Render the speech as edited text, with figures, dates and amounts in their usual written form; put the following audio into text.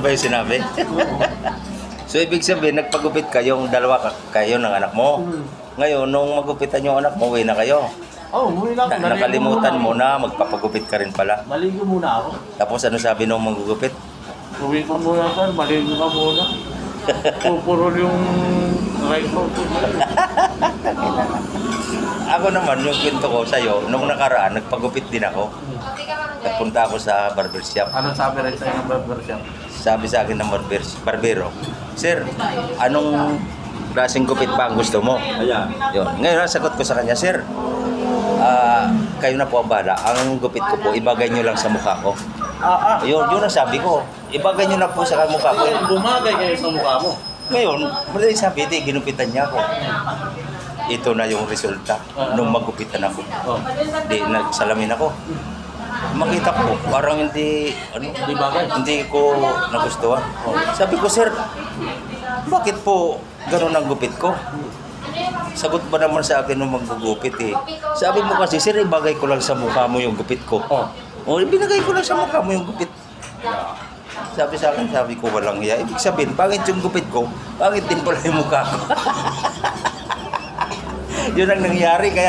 Ganun ba yung sinabi? So, ibig sabihin, nagpagupit kayong dalawa kayo ng anak mo. Ngayon, nung magupitan yung anak mo, uwi na kayo. Umuwi lang. Nakalimutan mo na, magpapagupit ka rin pala. Maligo muna ako. Tapos ano sabi nung magugupit? Uwi ko muna sir, maligo ka muna. Pupurol yung right mo. Ako naman, yung kwento ko sa'yo, nung nakaraan, nagpagupit din ako. Nagpunta ako sa barbershop. Anong sabi rin sa'yo ng barbershop? Sabi sa akin ng barbero, Sir, anong klaseng gupit ba ang gusto mo? Ayan. Yun. Ngayon, sagot ko sa kanya, Sir, kayo na po ang bahala. Ang gupit ko po, ibagay nyo lang sa mukha ko. Yun ang sabi ko. Ibagay nyo lang po sa mukha ko. Bumagay kayo sa mukha mo. Ngayon, madali sabi, ginupitan niya ako. Ito na yung resulta nung magupitan ako. Nagsalamin ako. Makita ko, parang hindi ko nagustuhan. Sabi ko, Sir, bakit po ganun ang gupit ko? Sagot ba naman sa akin nung maggugupit eh. Sabi mo kasi, Sir, ibagay ko lang sa mukha mo yung gupit ko. Binagay ko lang sa mukha mo yung gupit. Sabi sa akin, sabi ko, walang hiya. Ibig sabihin, pangit yung gupit ko, pangit din pala yung mukha ko. Yun ang nangyari, kaya